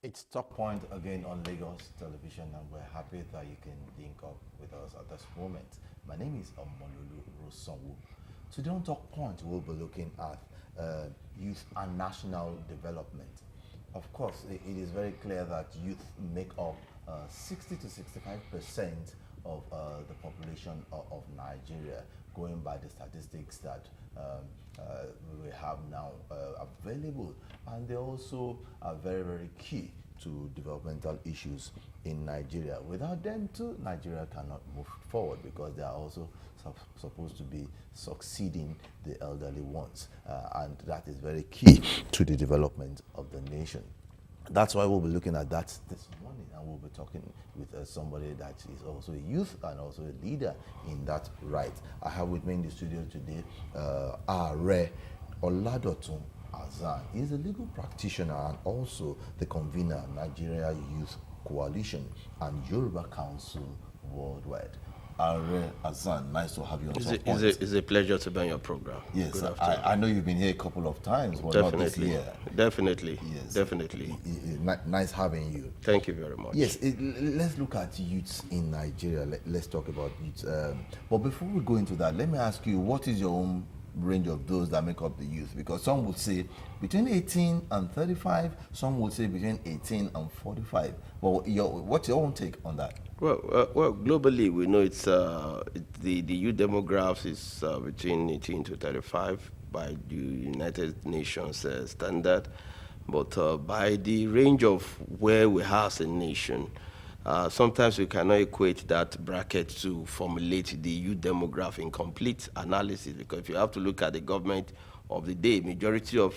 It's Talk Point again on Lagos Television, and we're happy that you can link up with us at this moment. My name is Omololu Rosonwu. Today on Talk Point, we'll be looking at youth and national development. Of course, it is very clear that youth make up 60 to 65% of the population of Nigeria, going by the statistics that we have now available, and they also are very, very key to developmental issues in Nigeria. Without them too, Nigeria cannot move forward because they are also supposed to be succeeding the elderly ones, and that is very key to the development of the nation. That's why we'll be looking at that this morning, and we'll be talking with somebody that is also a youth and also a leader in that right. I have with me in the studio today Are Oladotun Azan. He's a legal practitioner and also the convener Nigeria Youth Coalition and Yoruba Council Worldwide. Are Azan, nice to have you on Talk Point. It's a pleasure to be on your program. Yes, Good afternoon. I know you've been here a couple of times, but not this Definitely. year. Definitely. Yes. Definitely. Nice having you. Thank you very much. Yes, let's look at youths in Nigeria. Let's talk about youths. But before we go into that, let me ask you, what is your own range of those that make up the youth? Because some would say between 18 and 35, some would say between 18 and 45. But what's your own take on that? Well, globally, we know the youth demographics is between 18 to 35 by the United Nations standard. But by the range of where we are as a nation, sometimes we cannot equate that bracket to formulate the youth demographic in complete analysis, because if you have to look at the government of the day, majority of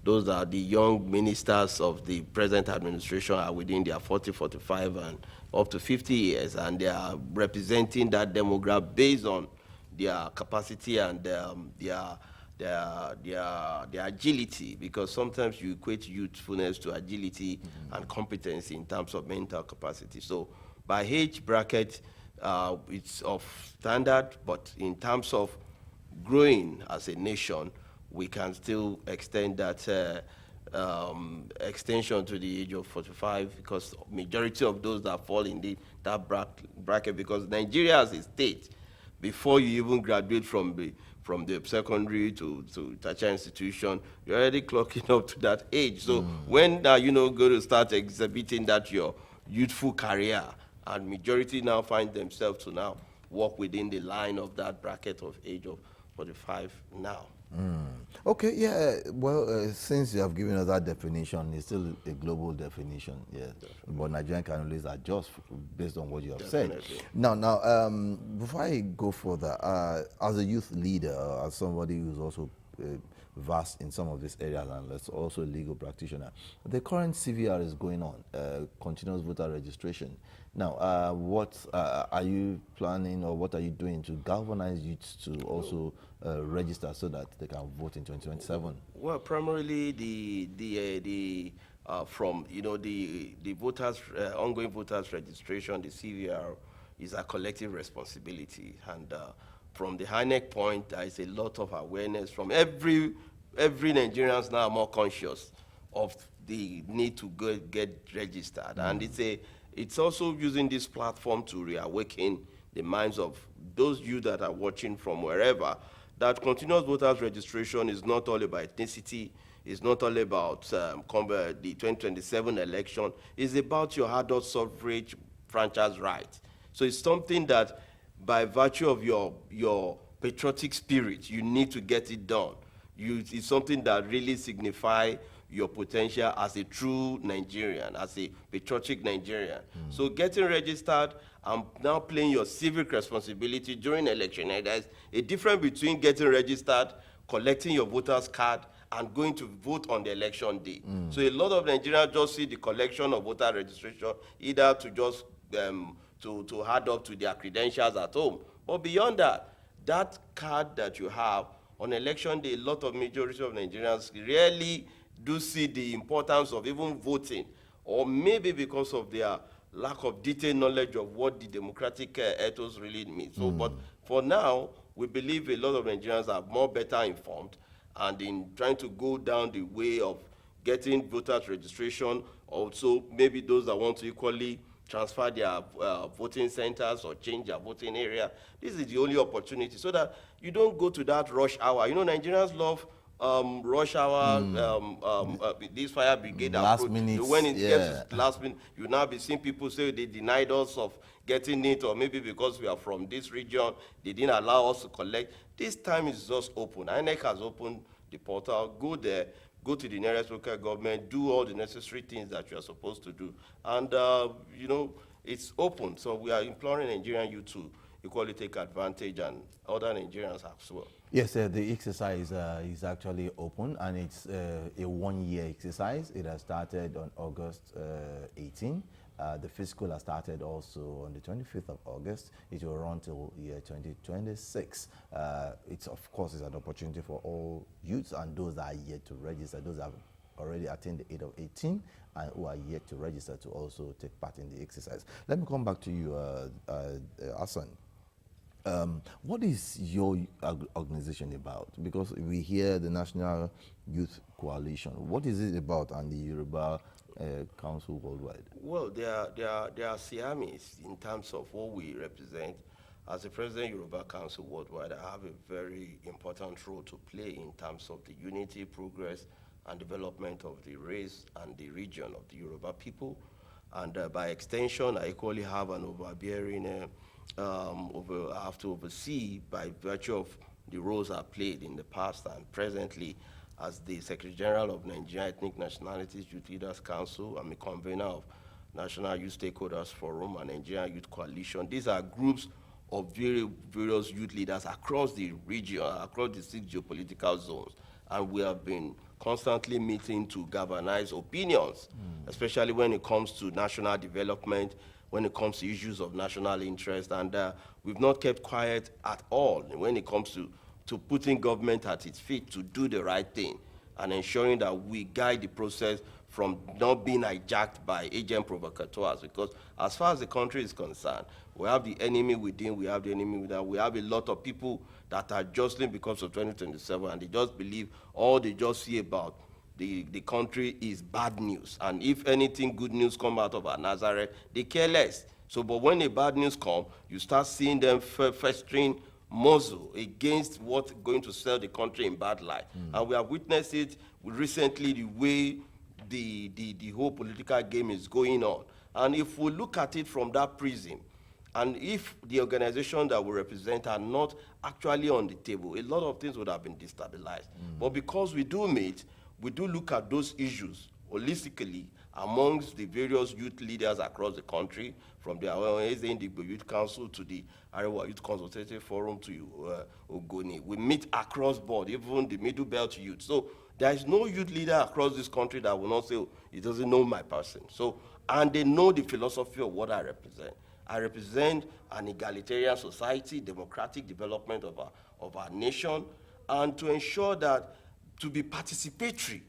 those are the young ministers of the present administration are within their 40, 45, and up to 50 years, and they are representing that demographic based on their capacity and their agility, because sometimes you equate youthfulness to agility and competency in terms of mental capacity. So by age bracket, it's of standard, but in terms of growing as a nation, we can still extend that extension to the age of 45, because majority of those that fall in that bracket, because Nigeria as a state, before you even graduate from the secondary to tertiary institution, you're already clocking up to that age. So when are you going to start exhibiting that your youthful career? And majority now find themselves to now walk within the line of that bracket of age of 45 now. Okay, yeah. Well, since you have given us that definition, it's still a global definition, yes. But Nigerian can always adjust based on what you have said. Now, before I go further, as a youth leader, as somebody who's also vast in some of these areas and also a legal practitioner, the current CVR is going on, continuous voter registration. Now, what are you planning, or what are you doing to galvanize youths to also register so that they can vote in 2027? Well, primarily the voters ongoing voters registration, the CVR, is a collective responsibility, and from the INEC point, there is a lot of awareness from every Nigerians now are more conscious of the need to get registered, and it's also using this platform to reawaken the minds of those youth that are watching from wherever, that continuous voters registration is not all about ethnicity, it's not all about the 2027 election, it's about your adult suffrage franchise right. So it's something that by virtue of your patriotic spirit, you need to get it done. It's something that really signifies your potential as a true Nigerian, as a patriotic Nigerian. So getting registered and now playing your civic responsibility during election. And there's a difference between getting registered, collecting your voter's card, and going to vote on the election day. So a lot of Nigerians just see the collection of voter registration either to just to add up to their credentials at home. But beyond that, that card that you have on election day, a lot of majority of Nigerians rarely do see the importance of even voting, or maybe because of their lack of detailed knowledge of what the democratic ethos really means. So, but for now, we believe a lot of Nigerians are more better informed, and in trying to go down the way of getting voters registration, also maybe those that want to equally transfer their voting centers or change their voting area. This is the only opportunity so that you don't go to that rush hour. You know, Nigerians love rush hour, this fire brigade Last approach. minute, When it yeah. gets to last minute, you now be seeing people say they denied us of getting it, or maybe because we are from this region, they didn't allow us to collect. This time is just open. INEC has opened the portal. Go there, go to the nearest local government, do all the necessary things that you are supposed to do. And, you know, it's open. So we are imploring Nigerian youth to equally take advantage, and other Nigerians as well. Yes, the exercise is actually open, and it's a one-year exercise. It has started on August 18. The physical has started also on the 25th of August. It will run till year 2026. It's, of course, is an opportunity for all youths and those that are yet to register, those that have already attained the age of 18 and who are yet to register to also take part in the exercise. Let me come back to you, Hassan. What is your organization about? Because we hear the National Youth Coalition. What is it about, and the Yoruba Council Worldwide? Well, they are Siamese in terms of what we represent. As the President Yoruba Council Worldwide, I have a very important role to play in terms of the unity, progress, and development of the race and the region of the Yoruba people. And by extension, I equally have an overbearing I have to oversee by virtue of the roles I played in the past and presently as the Secretary General of Nigerian Ethnic Nationalities Youth Leaders Council. I'm a convener of National Youth Stakeholders Forum and Nigerian Youth Coalition. These are groups of various youth leaders across the region, across the 6 geopolitical zones, and we have been constantly meeting to galvanize opinions, especially when it comes to national development, when it comes to issues of national interest, and we've not kept quiet at all when it comes to putting government at its feet to do the right thing and ensuring that we guide the process from not being hijacked by agent provocateurs. Because as far as the country is concerned, we have the enemy within, we have the enemy without, we have a lot of people that are jostling because of 2027, and they just believe all they just see about the country is bad news. And if anything good news come out of our Nazareth, they care less. So, but when the bad news come, you start seeing them festering muzzle against what's going to sell the country in bad light. And we have witnessed it recently, the way the whole political game is going on. And if we look at it from that prism, and if the organization that we represent are not actually on the table, a lot of things would have been destabilized. But because we do meet, we do look at those issues holistically amongst the various youth leaders across the country, from the Indigo Youth Council to the Arewa Youth Consultative Forum to Ogoni. We meet across board, even the Middle Belt youth. So there is no youth leader across this country that will not say, oh, he doesn't know my person. So, and they know the philosophy of what I represent. I represent an egalitarian society, democratic development of our nation, and to ensure that to be participatory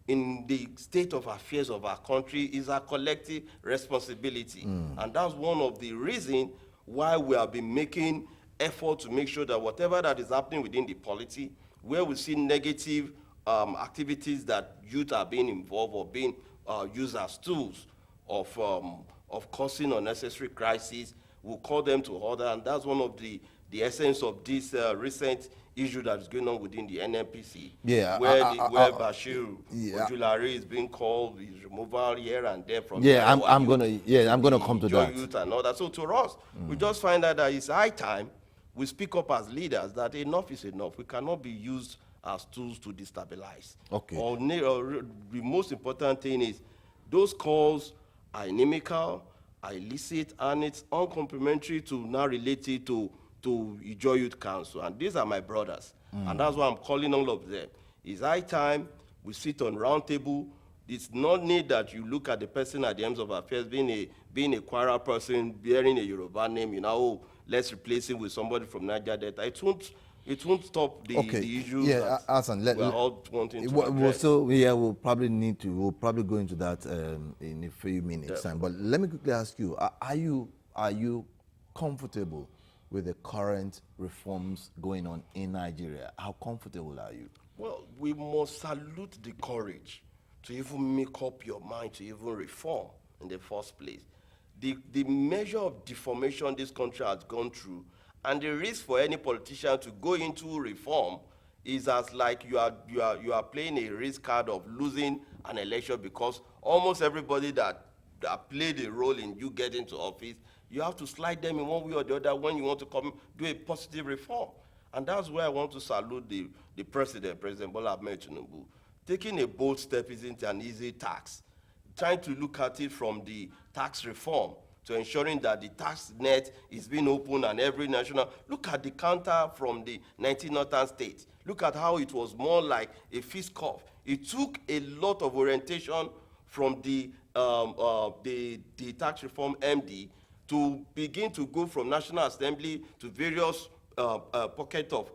in the state of affairs of our country is our collective responsibility. And that's one of the reasons why we have been making effort to make sure that whatever that is happening within the polity, where we see negative activities that youth are being involved or being used as tools of causing unnecessary crises, we'll call them to order. And that's one of the essence of this recent issue that is going on within the NNPC, where Bashir Ojulari is being called, his removal here and there from I'm gonna come to that. Youth and all that. So to us, we just find out that it's high time we speak up as leaders that enough is enough. We cannot be used as tools to destabilize. Okay. Or the most important thing is those calls are inimical, are illicit, and it's uncomplimentary to now relate it to Ijo Youth Council. And these are my brothers. And that's why I'm calling all of them. It's high time we sit on round table. It's not need that you look at the person at the ends of affairs being a Kwara person, bearing a Yoruba name, you know, oh, let's replace him with somebody from Niger Delta. It won't stop the issues that Hassan, we're all wanting to address. We'll probably go into that in a few minutes time. But let me quickly ask you, are you comfortable with the current reforms going on in Nigeria? How comfortable are you? Well, we must salute the courage to even make up your mind to even reform in the first place. The measure of deformation this country has gone through, and the risk for any politician to go into reform is as like you are playing a risk card of losing an election, because almost everybody that played a role in you getting to office, you have to slide them in one way or the other when you want to come do a positive reform. And that's where I want to salute the President Bola Ahmed Tinubu. Taking a bold step isn't an easy task. Trying to look at it from the tax reform to ensuring that the tax net is being opened and every national. Look at the counter from the 19 northern states. Look at how it was more like a fist cuff. It took a lot of orientation from the tax reform MD to begin to go from National Assembly to various pockets of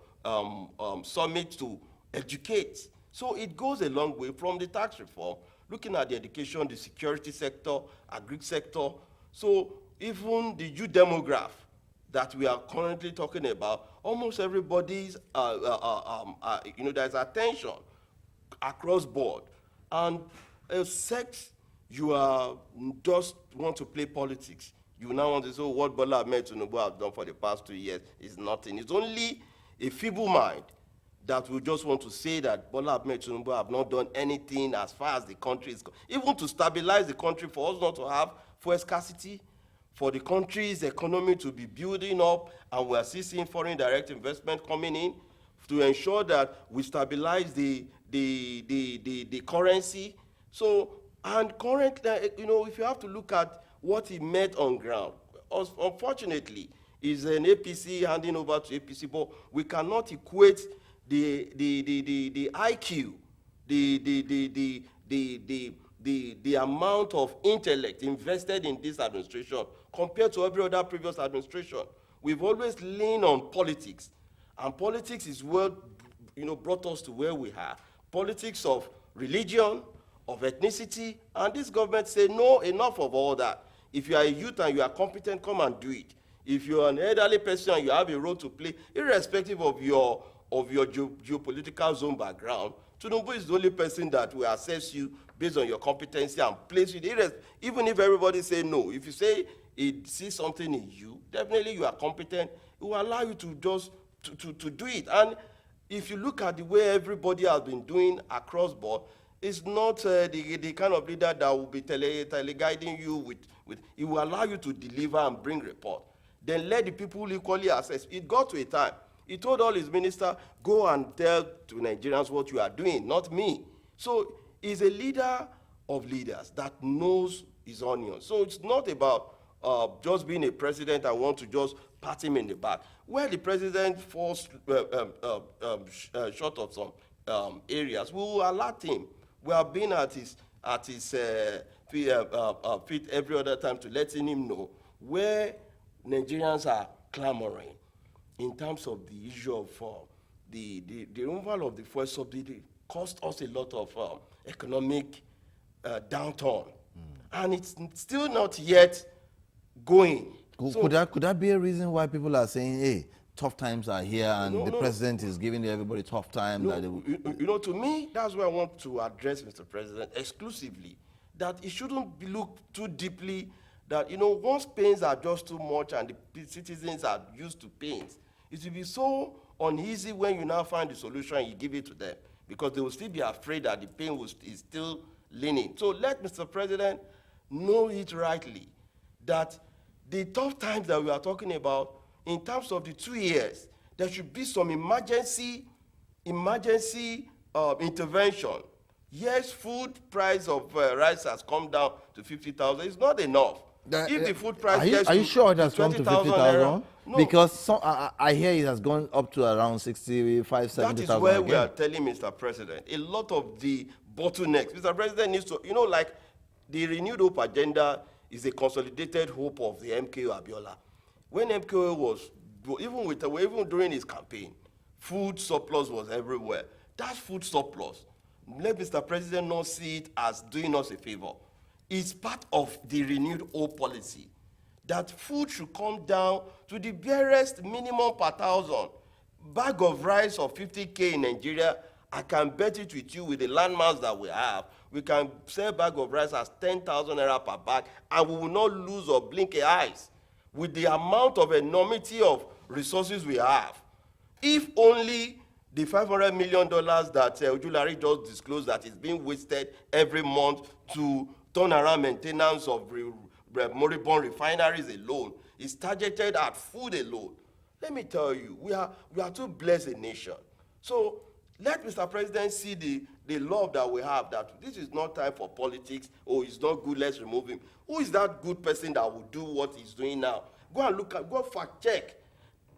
summits to educate. So it goes a long way from the tax reform, looking at the education, the security sector, agri sector. So even the youth demograph that we are currently talking about, almost everybody's, there's attention across board. And except you are just want to play politics, you now want to say, oh, what Bola Ahmed Tinubu has done for the past 2 years is nothing. It's only a feeble mind that we just want to say that Bola Ahmed Tinubu have not done anything as far as the country is, even to stabilize the country, for us not to have fuel scarcity, for the country's economy to be building up, and we are still seeing foreign direct investment coming in, to ensure that we stabilize the currency. So, and currently, if you have to look at what he met on ground, unfortunately, is an APC handing over to APC, but we cannot equate the IQ, the amount of intellect invested in this administration compared to every other previous administration. We've always leaned on politics, and politics is what brought us to where we are. Politics of religion, of ethnicity, and this government say no, enough of all that. If you are a youth and you are competent, come and do it. If you're an elderly person and you have a role to play, irrespective of your geopolitical zone background, Tinubu is the only person that will assess you based on your competency and place you there. Even if everybody say no, if you say he sees something in you, definitely you are competent, it will allow you to just to do it. And if you look at the way everybody has been doing across board, it's not the kind of leader that will be tele-guiding you with, it will allow you to deliver and bring report. Then let the people equally assess. It got to a time. He told all his ministers, go and tell to Nigerians what you are doing, not me. So he's a leader of leaders that knows his onions. So it's not about just being a president and want to just pat him in the back. Where the president falls short of some areas, we will alert him. We have been at his feet every other time to letting him know where Nigerians are clamoring in terms of the issue of the removal of the fuel subsidy cost us a lot of economic downturn. And it's still not yet going. Could that be a reason why people are saying, hey, tough times are here and the president is giving everybody tough time? To me, that's where I want to address Mr. President exclusively, that it shouldn't be looked too deeply, that, once pains are just too much and the citizens are used to pains, it will be so uneasy when you now find the solution and you give it to them, because they will still be afraid that the pain is still leaning. So let Mr. President know it rightly, that the tough times that we are talking about, in terms of the 2 years, there should be some emergency intervention. Yes, food price of rice has come down to 50,000. It's not enough. If the food price are you sure it has gone to 50,000? No. Because I hear it has gone up to around 65, 70,000. That is where we are telling Mr. President, a lot of the bottlenecks, Mr. President needs to, like the Renewed Hope agenda is a consolidated hope of the MKO Abiola. When MKO was, even during his campaign, food surplus was everywhere. That food surplus, let Mr. President not see it as doing us a favor. It's part of the Renewed Hope policy, that food should come down to the barest minimum per 1,000. Bag of rice of 50K in Nigeria, I can bet it with you with the landmass that we have, We can sell bag of rice as 10,000 naira per bag, and we will not lose or blink our eyes with the amount of enormity of resources we have. If only the $500 million that Ojulari just disclosed that is being wasted every month to turn around maintenance of moribund refineries alone is targeted at food alone. Let me tell you, we are too blessed a nation. So let Mr. President see the love that we have, that this is not time for politics, or it's not good, let's remove him. Who is that good person that will do what he's doing now? Go and look at, go fact check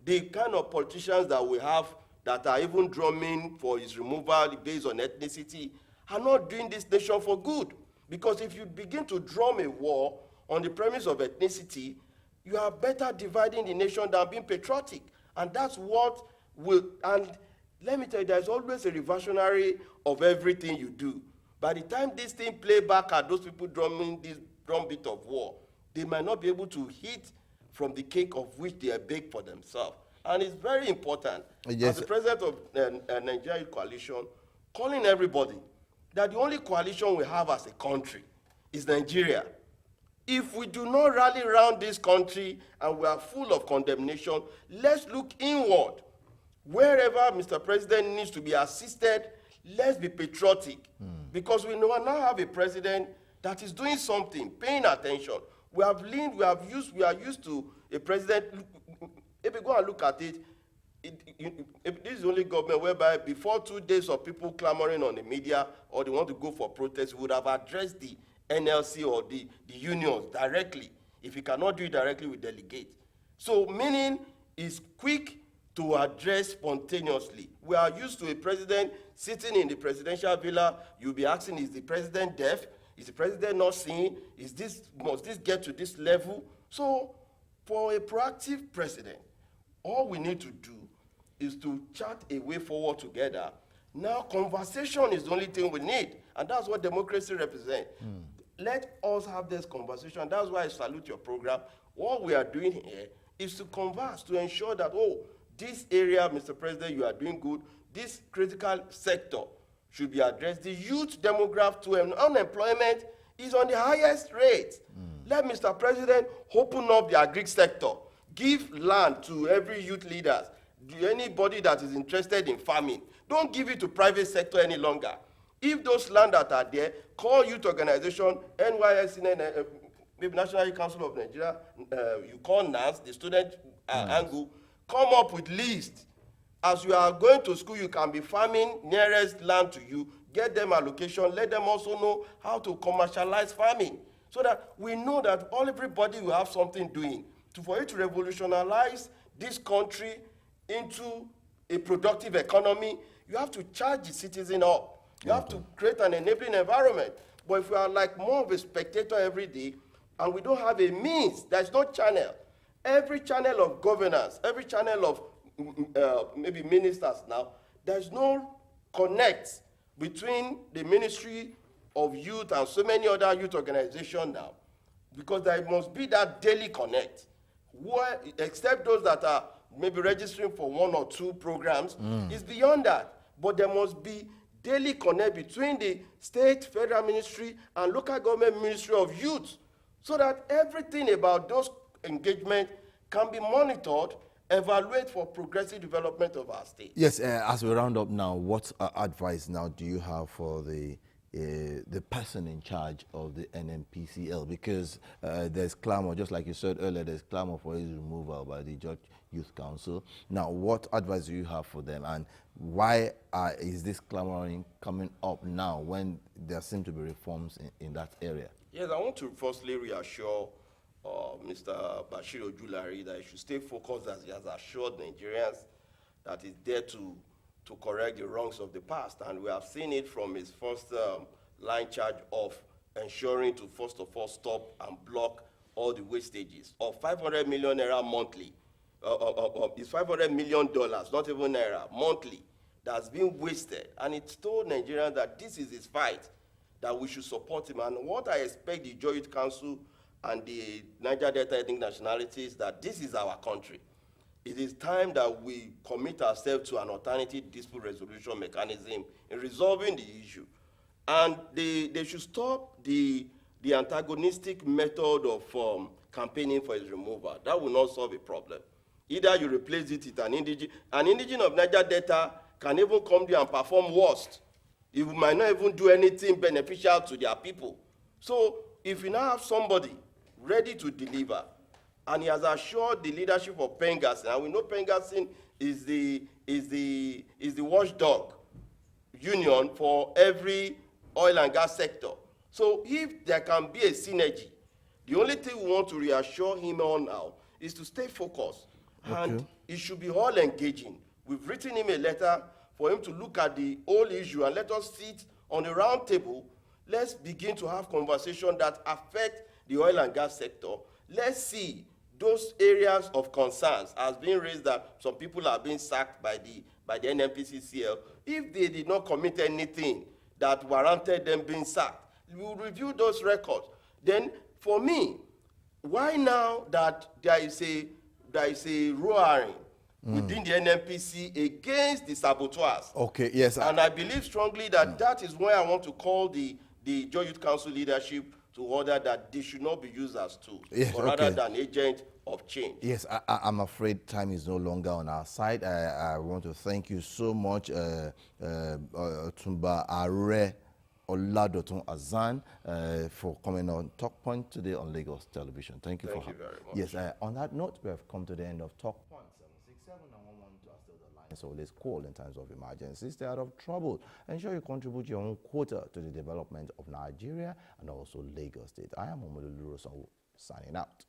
the kind of politicians that we have that are even drumming for his removal based on ethnicity are not doing this nation for good. Because if you begin to drum a war on the premise of ethnicity, you are better dividing the nation than being patriotic. And that's what will, and let me tell you, there's always a reversionary of everything you do. By the time this thing play back at those people drumming this drumbeat of war, they might not be able to hit from the cake of which they are baked for themselves. And it's very important, yes, as the president of Nigerian coalition, calling everybody that the only coalition we have as a country is Nigeria. If we do not rally around this country and we are full of condemnation, let's look inward. Wherever Mr. President needs to be assisted, let's be patriotic. Because we now have a president that is doing something, paying attention. We are used to a president. If you go and look at it, this is the only government whereby before 2 days of people clamoring on the media or they want to go for protest, we would have addressed the NLC or the unions directly. If you cannot do it directly, we delegate. So meaning is quick to address spontaneously. We are used to a president sitting in the presidential villa. You'll be asking, is the president deaf? Is the president not seeing? Must this get to this level? So for a proactive president, all we need to do is to chart a way forward together. Now, conversation is the only thing we need, and that's what democracy represents. Let us have this conversation. That's why I salute your program. What we are doing here is to converse, to ensure that, oh, this area, Mr. President, you are doing good. This critical sector should be addressed. The youth demographic to unemployment is on the highest rate. Let Mr. President open up the agri sector. Give land to every youth leader, anybody that is interested in farming. Don't give it to private sector any longer. If those land that are there, call youth organization, NYSC, maybe National Youth Council of Nigeria, you call NAS, the student angle, come up with list. As you are going to school, you can be farming nearest land to you, get them allocation, let them also know how to commercialize farming, so that we know that everybody will have something doing. For you to revolutionize this country into a productive economy, you have to charge the citizen up. You have to create an enabling environment. But if we are like more of a spectator every day, and we don't have a means, there's no channel. Every channel of governance, every channel of maybe ministers now, there's no connect between the Ministry of Youth and so many other youth organizations now. Because there must be that daily connect. Except those that are maybe registering for 1 or 2 programs, it's beyond that. But there must be daily connect between the state, federal ministry, and local government ministry of youth, so that everything about those engagements can be monitored, evaluate for progressive development of our state. Yes, as we round up now, what advice now do you have for the person in charge of the NMPCL? Because there's clamor, just like you said earlier, there's clamor for his removal by the George Youth Council. Now, what advice do you have for them, and why is this clamoring coming up now when there seem to be reforms in that area? Yes, I want to firstly reassure Mr. Bashir Ojulari that he should stay focused, as he has assured Nigerians that he's there to correct the wrongs of the past. And we have seen it from his first line charge of ensuring to first of all stop and block all the wastages of 500 million naira monthly. It's $500 million, not even naira, monthly, that's been wasted. And it told Nigerians that this is his fight, that we should support him. And what I expect the Joint Youth Council and the Niger Delta Ethnic Nationalities, that this is our country. It is time that we commit ourselves to an alternative dispute resolution mechanism in resolving the issue. And they should stop the antagonistic method of campaigning for its removal. That will not solve a problem. Either you replace it with an indigene. An indigene of Niger Delta can even come there and perform worst. It might not even do anything beneficial to their people. So if you now have somebody ready to deliver, and he has assured the leadership of Pengassin, and we know Pengassin is the watchdog union for every oil and gas sector. So if there can be a synergy, the only thing we want to reassure him on now is to stay focused. And Okay. it should be all engaging. We've written him a letter for him to look at the whole issue and let us sit on a round table. Let's begin to have conversations that affect the oil and gas sector. Let's see those areas of concerns as being raised that some people are being sacked by the NNPCCL. If they did not commit anything that warranted them being sacked, we will review those records. Then, for me, why now that there is a roaring within the NNPC against the saboteurs? Okay, yes. And I believe strongly that that is why I want to call the Joy Youth Council leadership to order that they should not be used as tools, Yes, but rather okay. than agents of change. Yes, I'm afraid time is no longer on our side. I want to thank you so much, Tumba Are Oladotun Azan, for coming on Talk Point today on Lagos Television. Thank you Thank for you very much. Yes, on that note, we have come to the end of Talk Point. 767 and 112 are still the line. So always call in times of emergency. Stay out of trouble. Ensure you contribute your own quota to the development of Nigeria and also Lagos State. I am Omololu Rosanwo, signing out.